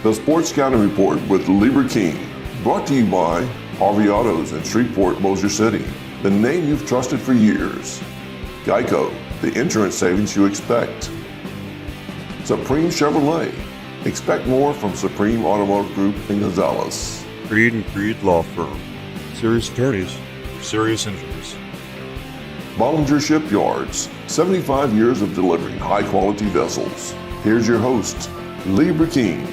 The Sports Scouting Report with Lieber King, brought to you by Harvey Autos in Shreveport, Bossier City, the name you've trusted for years. Geico, the insurance savings you expect. Supreme Chevrolet, expect more from Supreme Automotive Group in Gonzales. Creed and Creed Law Firm, serious attorneys for serious injuries. Bollinger Shipyards, 75 years of delivering high-quality vessels. Here's your host, Lieber King.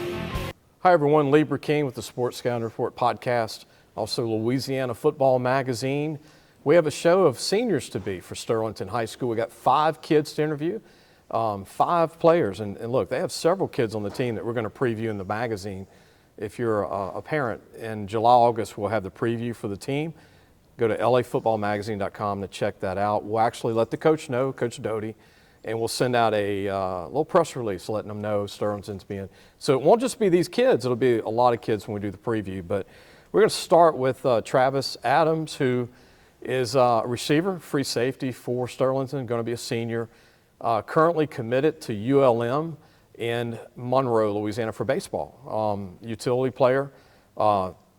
Hi everyone, Lieber King with the Sports Scouting Report podcast, also Louisiana Football Magazine. We have a show of seniors to be for Sterlington High School. We got 5 kids to interview, 5 players, and look, they have several kids on the team that we're going to preview in the magazine. If you're a parent, in July, August, we'll have the preview for the team. Go to lafootballmagazine.com to check that out. We'll actually let the coach know, Coach Doty, and we'll send out a little press release letting them know Sterlington's being. So it won't just be these kids, it'll be a lot of kids when we do the preview. But we're going to start with Travis Adams, who is a receiver, free safety for Sterlington, going to be a senior, currently committed to ULM in Monroe, Louisiana for baseball. Utility player,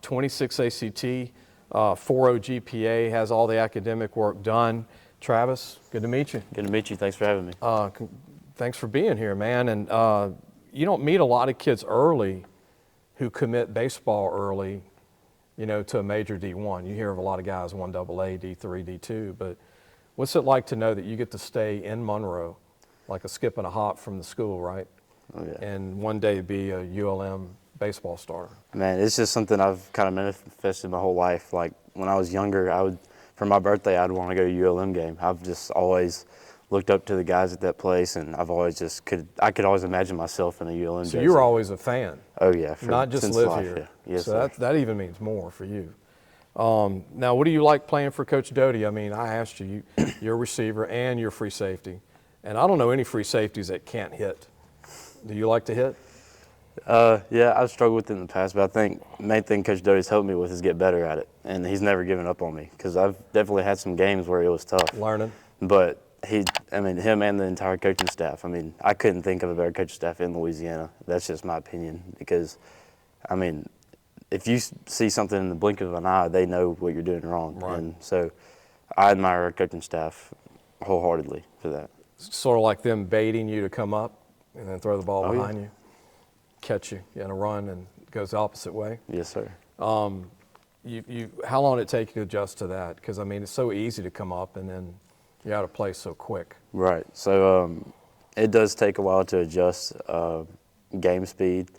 26 ACT, 4.0 GPA, has all the academic work done. Travis, good to meet you. Good to meet you. Thanks for having me. Thanks for being here, man. And you don't meet a lot of kids early who commit baseball early, you know, to a major D1. You hear of a lot of guys 1AA, D3, D2, but what's it like to know that you get to stay in Monroe, like a skip and a hop from the school, right? Oh, yeah. And one day be a ULM baseball star? Man, it's just something I've kind of manifested my whole life. Like when I was younger, for my birthday, I'd want to go to a ULM game. I've just always looked up to the guys at that place, and I've always I could always imagine myself in a ULM So jersey. you were always a fan? Oh yeah. Not just live life, here. Yeah. Yes, so that even means more for you. Now, what do you like playing for Coach Doty? I mean, I asked you, you're a receiver and you're free safety, and I don't know any free safeties that can't hit. Do you like to hit? Yeah, I've struggled with it in the past, but I think the main thing Coach Doty's helped me with is get better at it, and he's never given up on me because I've definitely had some games where it was tough. Learning. But him and the entire coaching staff, I couldn't think of a better coaching staff in Louisiana. That's just my opinion because, if you see something in the blink of an eye, they know what you're doing wrong. Right. And so I admire our coaching staff wholeheartedly for that. Sort of like them baiting you to come up and then throw the ball behind yeah. you, catch you in a run, and it goes the opposite way. Yes, sir. How long did it take you to adjust to that? Because, it's so easy to come up and then you're out of place so quick. Right. So it does take a while to adjust game speed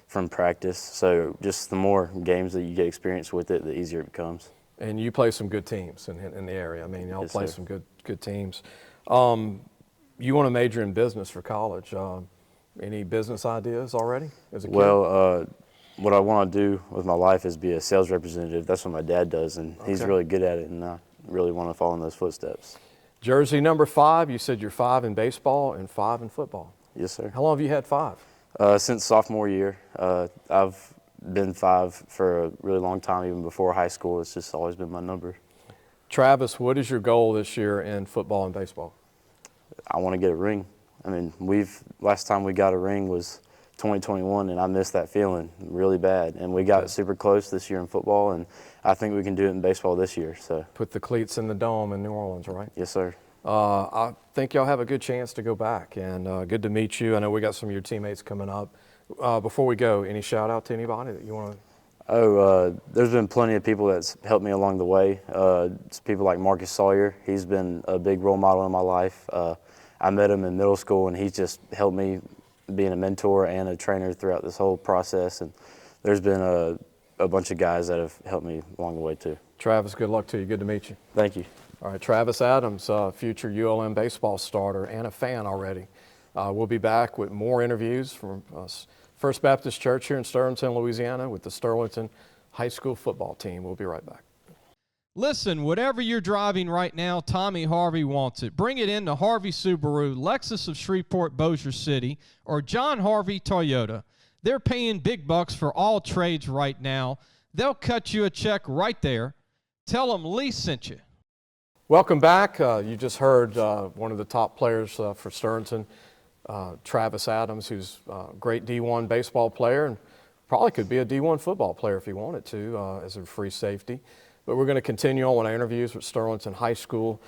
from practice. So just the more games that you get experience with it, the easier it becomes. And you play some good teams in the area. Y'all yes, play sir. some good teams. You want to major in business for college. Any business ideas already as a kid? Well, what I want to do with my life is be a sales representative. That's what my dad does, and he's really good at it, and I really want to follow in those footsteps. Jersey number 5, you said you're 5 in baseball and 5 in football. Yes, sir. How long have you had 5? Since sophomore year. I've been 5 for a really long time, even before high school. It's just always been my number. Travis, what is your goal this year in football and baseball? I want to get a ring. Last time we got a ring was 2021, and I missed that feeling really bad. And we got super close this year in football, and I think we can do it in baseball this year. So put the cleats in the dome in New Orleans, right? Yes, sir. I think y'all have a good chance to go back, and good to meet you. I know we got some of your teammates coming up. Before we go, any shout out to anybody that you want to? There's been plenty of people that's helped me along the way. It's people like Marcus Sawyer. He's been a big role model in my life. I met him in middle school, and he's just helped me being a mentor and a trainer throughout this whole process. And there's been a bunch of guys that have helped me along the way too. Travis, good luck to you. Good to meet you. Thank you. All right, Travis Adams, future ULM baseball starter and a fan already. We'll be back with more interviews from First Baptist Church here in Sterlington, Louisiana, with the Sterlington High School football team. We'll be right back. Listen, whatever you're driving right now, Tommy Harvey wants it. Bring it in to Harvey Subaru, Lexus of Shreveport, Bossier City, or John Harvey Toyota. They're paying big bucks for all trades right now. They'll cut you a check right there. Tell them Lee sent you. Welcome back. You just heard one of the top players for Sterlington, Travis Adams, who's a great D1 baseball player. And probably could be a D1 football player if he wanted to as a free safety. But we're going to continue on with our interviews with Sterlington High School.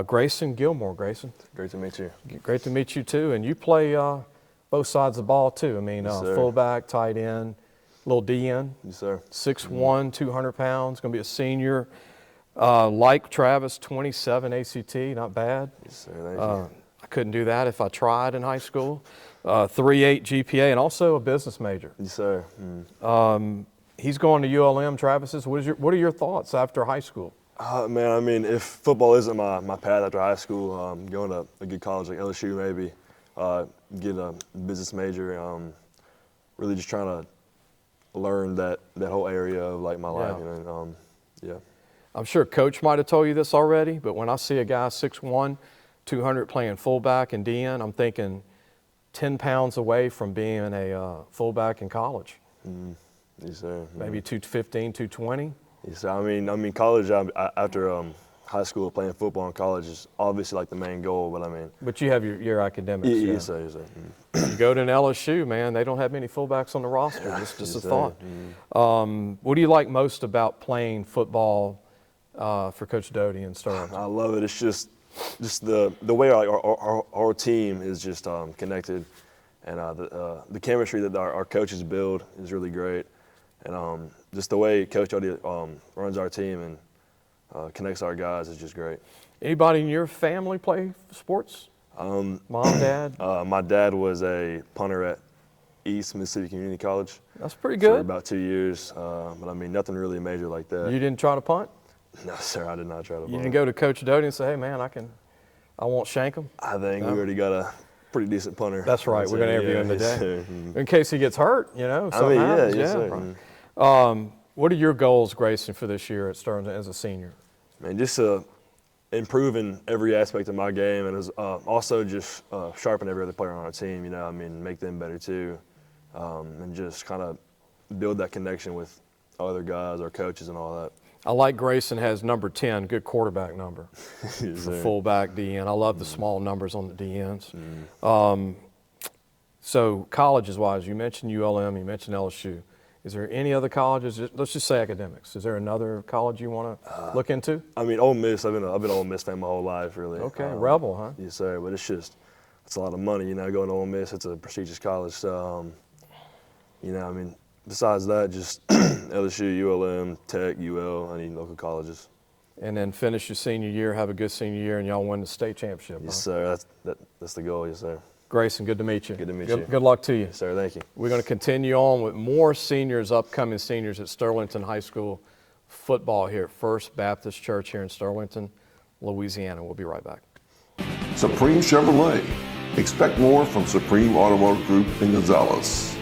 Grayson Gilmore. Grayson. Great to meet you. Great to meet you too. And you play both sides of the ball too. I mean, Yes, sir. fullback, tight end, little DN. Yes, sir. 6'1", 200 pounds. Going to be a senior. Like Travis, 27 ACT, not bad. Yes, sir. Thank you. I couldn't do that if I tried in high school. 3.8 GPA and also a business major. Yes, sir. He's going to ULM, Travis's. What are your thoughts after high school? Man, I mean, if football isn't my path after high school, going to a good college like LSU maybe, get a business major, really just trying to learn that whole area of like my life, Yeah. you know. Yeah. I'm sure Coach might have told you this already, but when I see a guy 6'1", 200 playing fullback and DN, I'm thinking 10 pounds away from being a fullback in college. Yes, sir. Maybe 215, 220. Yes, sir. I mean, college after high school, playing football in college is obviously like the main goal. But I mean, But you have your academics. yeah, yeah. yes, sir. Yes, sir. You go to an LSU, man, they don't have many fullbacks on the roster. Just Yes, a sir. thought. What do you like most about playing football for Coach Doty and Sterling? I love it. It's just the way our team is just connected, and the chemistry that our coaches build is really great, and just the way Coach Doty runs our team and connects our guys is just great. Anybody in your family play sports? Mom, dad? My dad was a punter at East Mississippi Community College That's pretty for good. about 2 years, but I mean nothing really major like that. You didn't try to punt? No, sir, I did not try to. You punt. didn't go to Coach Doty and say, hey, man, I won't shank him? I think we already got a pretty decent punter. That's right. We're going to interview him yes, today. sir. In case he gets hurt, you know. I mean, happens. yes, sir. Right. What are your goals, Grayson, for this year at Sterling as a senior? Man, just improving every aspect of my game, and also just sharpen every other player on our team. You know, I mean, make them better too, and just kind of build that connection with other guys, our coaches, and all that. I like Grayson has number 10, good quarterback number. Yes, For sir. fullback DN. I love the small numbers on the DNs. So colleges-wise, you mentioned ULM, you mentioned LSU. Is there any other colleges? Let's just say academics. Is there another college you want to look into? I mean, Ole Miss. I've been an Ole Miss fan my whole life, really. Okay, Rebel, huh? Yes, sir. But it's a lot of money, you know, going to Ole Miss. It's a prestigious college. So, you know, I mean, besides that, just LSU, ULM, Tech, UL, any local colleges. And then finish your senior year, have a good senior year, and y'all win the state championship. Yes, Huh? sir. That's the goal. Yes, sir. Grayson, good to meet you. Good to meet you. Good luck to you. Yes, sir. Thank you. We're going to continue on with more seniors, upcoming seniors at Sterlington High School football here at First Baptist Church here in Sterlington, Louisiana. We'll be right back. Supreme Chevrolet. Expect more from Supreme Automotive Group in Gonzales.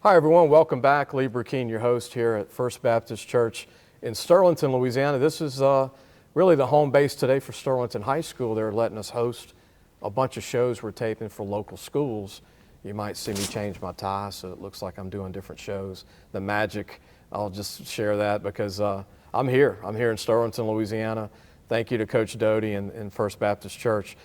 Hi, everyone. Welcome back. Lee Burkeen, your host here at First Baptist Church in Sterlington, Louisiana. This is really the home base today for Sterlington High School. They're letting us host a bunch of shows we're taping for local schools. You might see me change my tie, so it looks like I'm doing different shows. The magic, I'll just share that because I'm here. I'm here in Sterlington, Louisiana. Thank you to Coach Doty and First Baptist Church.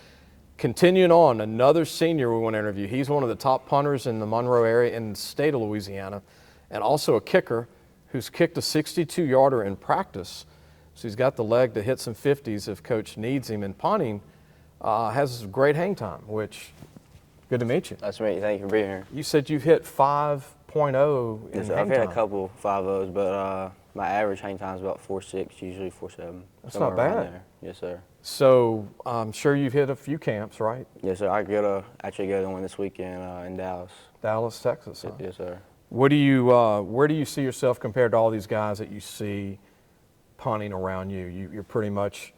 Continuing on, another senior we want to interview. He's one of the top punters in the Monroe area in the state of Louisiana, and also a kicker who's kicked a 62-yarder in practice. So he's got the leg to hit some 50s if Coach needs him. And punting has great hang time, which, good to meet you. Nice to meet you. Thank you for being here. You said you've hit 5.0 in Yes, sir. hang I've hit time. a couple 5.0s, but my average hang time is about 4.6, usually 4.7. That's somewhere not around bad. there. Yes, sir. So I'm sure you've hit a few camps, right? Yes, sir. I actually go to one this weekend in Dallas. Dallas, Texas. Huh? Yes, sir. What do you, where do you see yourself compared to all these guys that you see around you? You're pretty much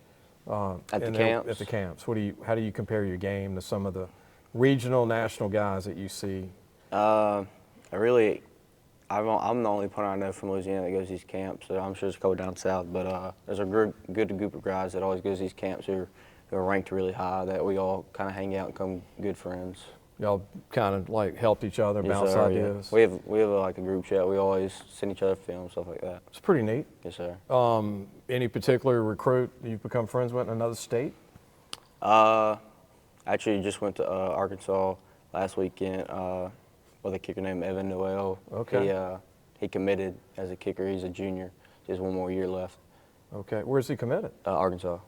At the in camps? At the camps. How do you compare your game to some of the regional, national guys that you see? I'm the only punter I know from Louisiana that goes to these camps. So I'm sure there's a couple down south, but there's a good group of guys that always goes to these camps who are ranked really high that we all kind of hang out and become good friends. Y'all kind of like help each other, Yes, bounce sir, yeah. ideas. We have like a group chat. We always send each other film, stuff like that. It's pretty neat. Yes, sir. Any particular recruit you've become friends with in another state? Actually, just went to Arkansas last weekend. with a kicker named Evan Noel. Okay. He committed as a kicker. He's a junior. Just one more year left. Okay. Where's he committed? Arkansas.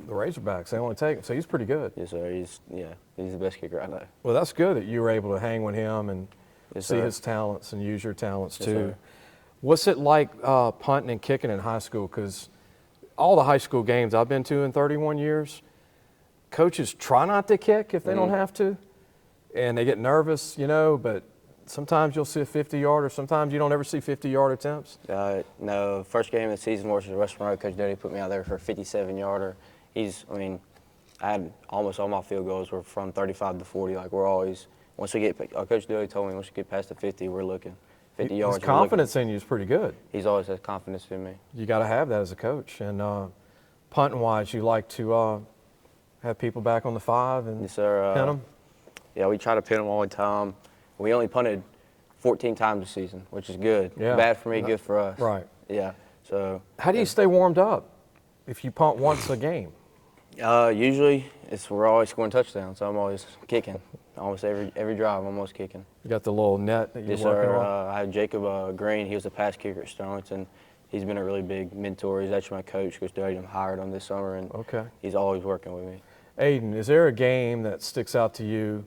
The Razorbacks. They only take him, so he's pretty good. Yes, sir. He's the best kicker I know. Well, that's good that you were able to hang with him and Yes, see sir. his talents and use your talents Yes, too. sir. What's it like punting and kicking in high school? Because all the high school games I've been to in 31 years, coaches try not to kick if they don't have to, and they get nervous, but sometimes you'll see a 50-yarder, sometimes you don't ever see 50-yard attempts. No, first game of the season was West Monroe. Coach Doty put me out there for a 57-yarder. I had almost all my field goals were from 35 to 40. Like we're always, once we get, Coach Doty told me once we get past the 50, we're looking. 50 yards. His confidence in you is pretty good. He's always had confidence in me. You got to have that as a coach. And punting-wise, you like to have people back on the 5 and Yes, sir. pin them? Yeah, we try to pin them all the time. We only punted 14 times this season, which is good. Yeah. Bad for me, good for us. Right. Yeah. So. How do you stay warmed up if you punt once a game? Usually, we're always scoring touchdowns, so I'm always kicking. Almost every drive, I'm almost kicking. You got the little net that you're Yes, working sir. on? I have Jacob Green. He was a pass kicker at Sterlington. He's been a really big mentor. He's actually my coach. Coach Doty hired him this summer, and Okay. he's always working with me. Aiden, is there a game that sticks out to you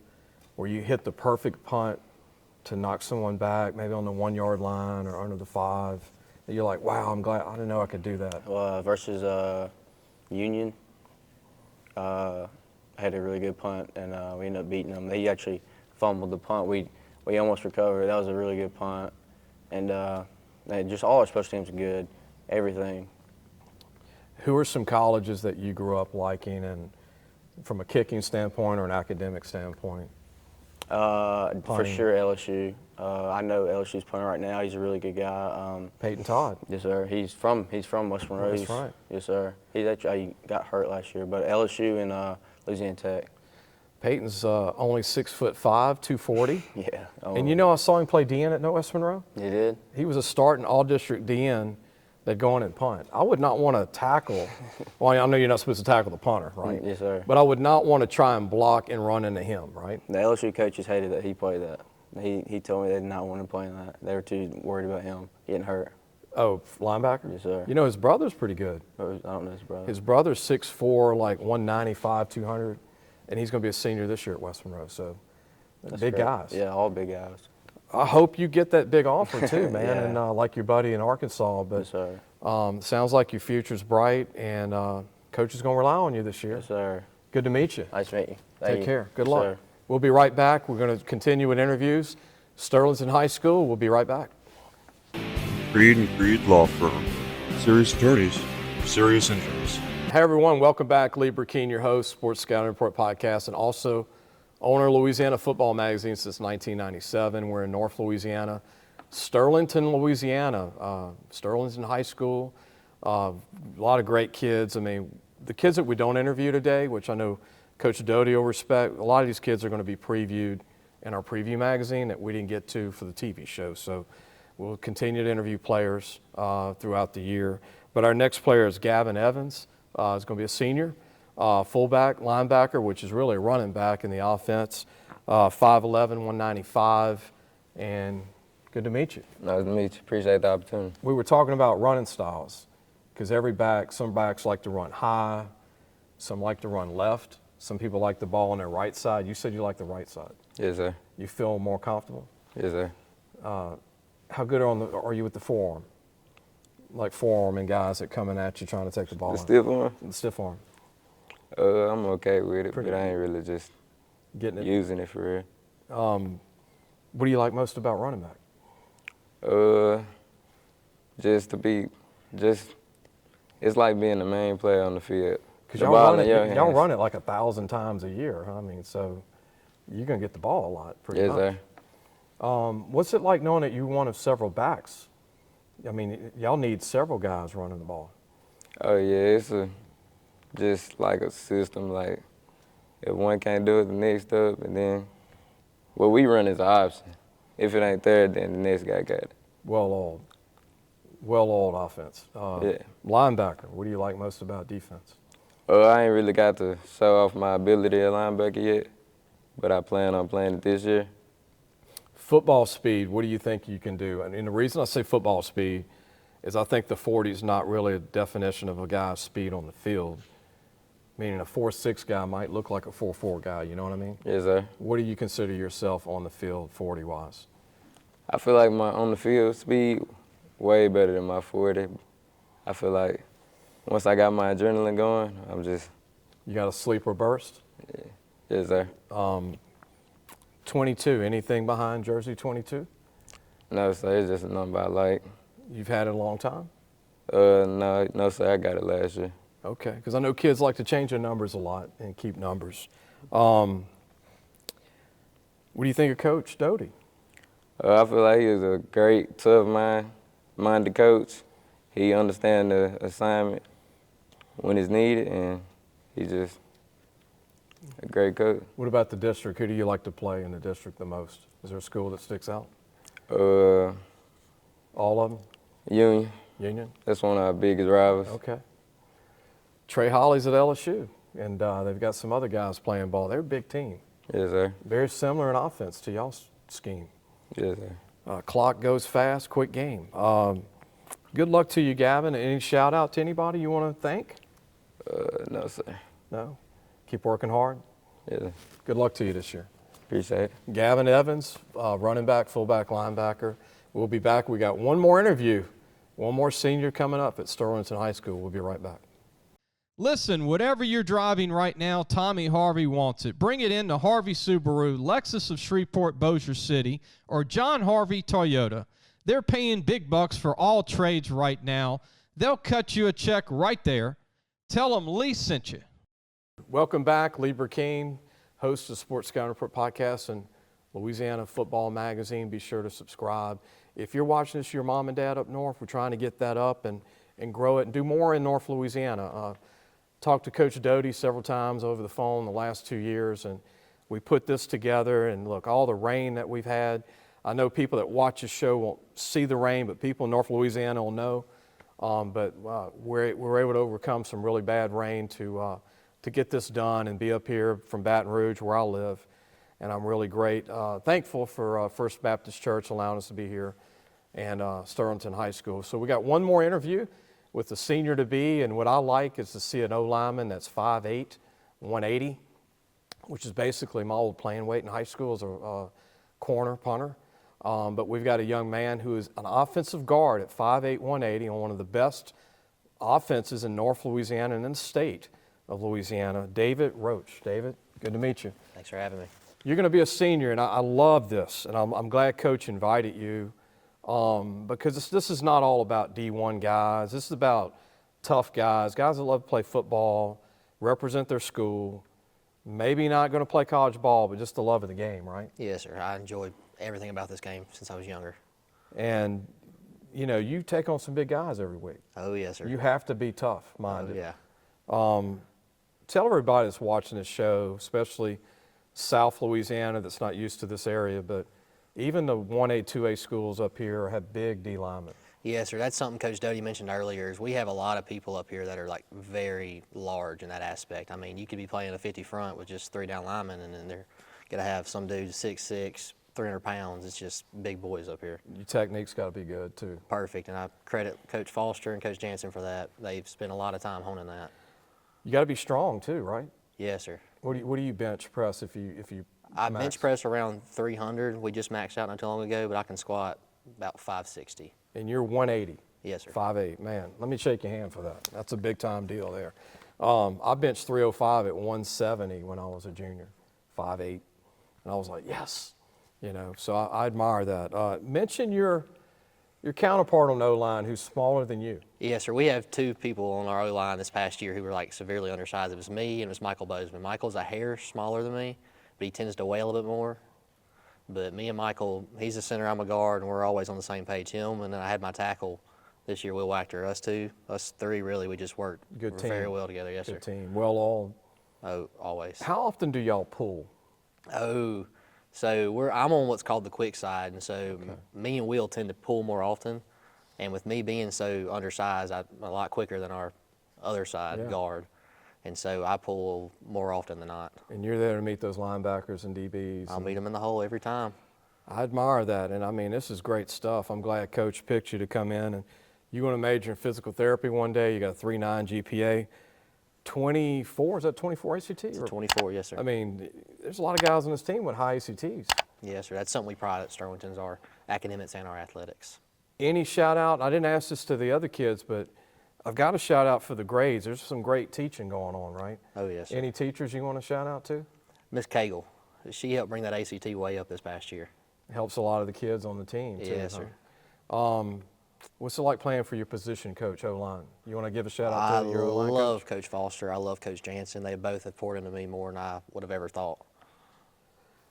where you hit the perfect punt to knock someone back, maybe on the 1-yard line or under the 5, that you're like, wow, I'm glad, I didn't know I could do that? Versus Union, I had a really good punt, and we ended up beating them. They actually fumbled the punt. We almost recovered. That was a really good punt. And just all our special teams are good, everything. Who are some colleges that you grew up liking, and from a kicking standpoint or an academic standpoint? For Punting. sure LSU. I know LSU's punter right now. He's a really good guy. Peyton Todd. Yes, sir. He's from West Monroe. That's right. Yes, sir. He got hurt last year, but LSU and Louisiana Tech. Peyton's only 6'5", 240. Yeah. And I saw him play DN at West Monroe. You did? He was a starting all-district DN that go in and punt. I would not want to tackle. Well, I know you're not supposed to tackle the punter, right? Yes, sir. But I would not want to try and block and run into him, right? The LSU coaches hated that he played that. He told me they did not want him playing that. They were too worried about him getting hurt. Oh, linebacker? Yes, sir. His brother's pretty good. I don't know his brother. His brother's 6'4", like 195, 200, and he's going to be a senior this year at West Monroe. So, That's big great. guys. Yeah, all big guys. I hope you get that big offer too, man, Yeah. and like your buddy in Arkansas. But Yes, sir. sounds like your future's bright, and coach is going to rely on you this year. Yes, sir. Good to meet you. Nice to meet you. Take care. Good Yes, luck. sir. We'll be right back. We're going to continue with interviews. Sterlington High School. We'll be right back. Creed and Creed Law Firm. Serious attorneys for serious injuries. Hey, everyone. Welcome back. Lee Burkeen, your host, Sports Scouting Report podcast, and also owner of Louisiana Football Magazine since 1997. We're in North Louisiana, Sterlington, Louisiana, Sterlington High School. A lot of great kids. I mean, the kids that we don't interview today, which I know Coach Doty will respect, a lot of these kids are going to be previewed in our preview magazine that we didn't get to for the TV show. So we'll continue to interview players throughout the year. But our next player is Gavin Evans. He's going to be a senior, fullback, linebacker, which is really a running back in the offense. 5'11", 195, and good to meet you. Nice to meet you. Appreciate the opportunity. We were talking about running styles, because some backs like to run high, some like to run left, some people like the ball on their right side. You said you like the right side. Yes, sir. You feel more comfortable? Yes, sir. How good are you with the forearm? Like forearming guys that coming at you trying to take the ball. The stiff one? The stiff arm. I'm okay with it, Pretty but I ain't really just Getting it. using it for real. What do you like most about running back? Just to be, it's like being the main player on the field. Because The y'all ball run in it, your y'all hands. run it like 1,000 times a year. I mean, so you're gonna get the ball a lot, pretty Yes, much. sir. What's it like knowing that you're one of several backs? I mean, y'all need several guys running the ball. Oh, yeah, it's just like a system. Like, if one can't do it, the next up, and then what we run is an option. If it ain't there, then the next guy got it. Well-oiled offense. Yeah. Linebacker, what do you like most about defense? I ain't really got to show off my ability at linebacker yet, but I plan on playing it this year. Football speed, what do you think you can do? And the reason I say football speed is I think the 40 is not really a definition of a guy's speed on the field. Meaning a 4.6 guy might look like a 4.4 guy, you know what I mean? Yes, sir. What do you consider yourself on the field 40-wise? I feel like my on the field speed way better than my 40. I feel like once I got my adrenaline going, I'm just. You got a sleeper burst? Yes, sir. 22, anything behind jersey 22? No, sir, it's just a number I like. You've had it a long time? No, sir, I got it last year. Okay, because I know kids like to change their numbers a lot and keep numbers. What do you think of Coach Doty? I feel like he is a great, tough-minded coach. He understands the assignment when it's needed, and he's just a great coach. What about the district? Who do you like to play in the district the most? Is there a school that sticks out? All of them? Union. Union? That's one of our biggest rivals. Okay. Trey Holly's at LSU, and they've got some other guys playing ball. They're a big team. Yes, sir. Very similar in offense to y'all's scheme. Yes, sir. Clock goes fast, quick game. Good luck to you, Gavin. Any shout out to anybody you want to thank? No, sir. No? Keep working hard. Yes, sir. Good luck to you this year. Appreciate it. Gavin Evans, running back, fullback, linebacker. We'll be back. We got one more interview, one more senior coming up at Sterlington High School. We'll be right back. Listen, whatever you're driving right now, Tommy Harvey wants it. Bring it in to Harvey Subaru, Lexus of Shreveport, Bossier City, or John Harvey Toyota. They're paying big bucks for all trades right now. They'll cut you a check right there. Tell them Lee sent you. Welcome back. Lee Burkeen, host of Sports Scout Report podcast and Louisiana Football Magazine. Be sure to subscribe. If you're watching this, your mom and dad up north, we're trying to get that up and grow it and do more in North Louisiana. Talked to Coach Doty several times over the phone the last 2 years, and we put this together. And look, all the rain that we've had, I know people that watch the show won't see the rain, but people in North Louisiana will know. We're able to overcome some really bad rain to get this done and be up here from Baton Rouge, where I live. And I'm really thankful for First Baptist Church allowing us to be here and Sterlington High School. So we got one more interview with the senior to be, and what I like is to see an O-lineman that's 5'8", 180, which is basically my old playing weight in high school as a corner punter. But we've got a young man who is an offensive guard at 5'8", 180 on one of the best offenses in North Louisiana and in the state of Louisiana, David Roach. David, good to meet you. Thanks for having me. You're going to be a senior, and I love this, and I'm glad Coach invited you. Because this is not all about D1 guys. This is about tough guys that love to play football, represent their school, maybe not going to play college ball, but just the love of the game, right? Yes, sir. I enjoyed everything about this game since I was younger. And, you know, you take on some big guys every week. Oh, yes, sir. You have to be tough-minded. Oh, yeah. Tell everybody that's watching this show, especially South Louisiana that's not used to this area, but even the 1A, 2A schools up here have big D linemen. Yes, sir. That's something Coach Doty mentioned earlier is we have a lot of people up here that are like very large in that aspect. I mean, you could be playing a 50 front with just 3 down linemen, and then they're going to have some dudes 6'6", 300 pounds. It's just big boys up here. Your technique's got to be good, too. Perfect, and I credit Coach Foster and Coach Jansen for that. They've spent a lot of time honing that. You got to be strong, too, right? Yes, sir. What do you bench press if you I max? bench press around 300. We just maxed out not too long ago, but I can squat about 560. And you're 180. Yes, sir. 5'8". Man, let me shake your hand for that. That's a big time deal there. I benched 305 at 170 when I was a junior, 5'8". And I was like, yes. You know, so I admire that. Mention your counterpart on O-line who's smaller than you. Yes, sir. We have 2 people on our O-line this past year who were like severely undersized. It was me and it was Michael Bozeman. Michael's a hair smaller than me, but he tends to weigh a little bit more. But me and Michael, he's the center, I'm a guard, and we're always on the same page. Him, and then I had my tackle this year, Will Wachter. Us 3, really, we just work very well together. Yes, Good sir. team. Well oiled. Oh, always. How often do y'all pull? Oh, so I'm on what's called the quick side, and so me and Will tend to pull more often. And with me being so undersized, I'm a lot quicker than our other side guard. And so I pull more often than not. And you're there to meet those linebackers and DBs. I'll meet them in the hole every time. I admire that, and I mean, this is great stuff. I'm glad Coach picked you to come in, and you're going to major in physical therapy one day. You got a 3.9 GPA. 24, is that 24 ACT? It's a 24, yes, sir. I mean, there's a lot of guys on this team with high ACTs. Yes, sir. That's something we pride at Sterlington's, our academics and our athletics. Any shout out? I didn't ask this to the other kids, but I've got a shout out for the grades. There's some great teaching going on, right? Oh, yes, sir. Any teachers you want to shout out to? Miss Cagle, she helped bring that ACT way up this past year. Helps a lot of the kids on the team, too. Yes, huh? sir. What's it like playing for your position, Coach, O-line? You want to give a shout out to your O-line I love coach? Coach Foster. I love Coach Jansen. They both have poured into me more than I would have ever thought.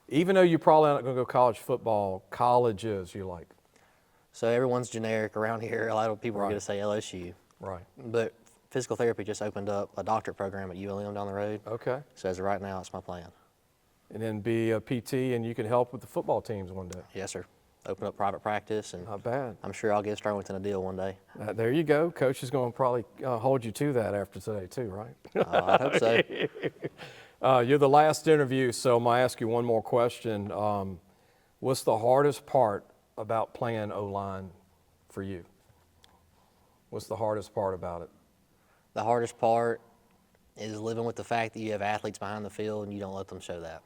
Even though you're probably not going to go college football, colleges you like. So everyone's generic around here. A lot of people are Right. going to say LSU. Right. But physical therapy just opened up a doctorate program at ULM down the road. Okay. So as of right now, it's my plan. And then be a PT, and you can help with the football teams one day. Yes, sir. Open up private practice, and Not bad. I'm sure I'll give Sterlington a deal one day. There you go. Coach is going to probably hold you to that after today, too, right? I hope so. You're the last interview, so I'm going to ask you one more question. What's the hardest part about playing O-line for you? What's the hardest part about it? The hardest part is living with the fact that you have athletes behind the field and you don't let them show that.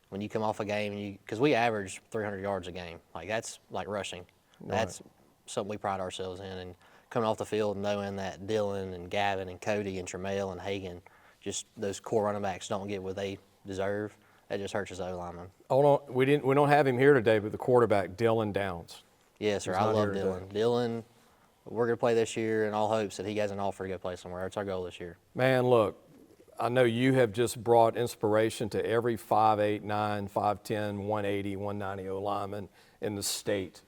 When you come off a game, because we average 300 yards a game, like that's like rushing. That's something we pride ourselves in. And coming off the field and knowing that Dylan and Gavin and Cody and Tremel and Hagan, just those core running backs don't get what they deserve, that just hurts us O-lineman. Hold on, we don't have him here today, but the quarterback, Dylan Downs. Yes, sir. He's I not love here Dylan. Dylan, we're going to play this year in all hopes that he has an offer to go play somewhere. That's our goal this year. Man, look, I know you have just brought inspiration to every 5'8", 9, 5'10", 180, 190 O-lineman in the state.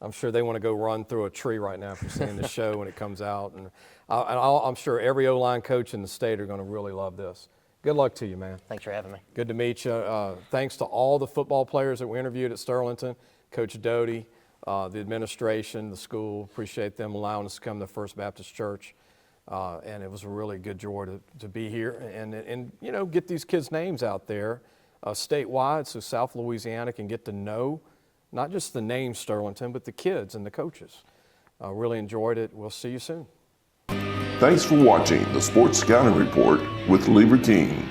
I'm sure they want to go run through a tree right now for seeing the show when it comes out. And I'm sure every O-line coach in the state are going to really love this. Good luck to you, man. Thanks for having me. Good to meet you. Thanks to all the football players that we interviewed at Sterlington, Coach Doty, the administration, the school. Appreciate them allowing us to come to First Baptist Church. And it was a really good joy to be here and you know, get these kids' names out there statewide so South Louisiana can get to know not just the name Sterlington, but the kids and the coaches. Really enjoyed it. We'll see you soon. Thanks for watching the Sports Scouting Report with Lieber King.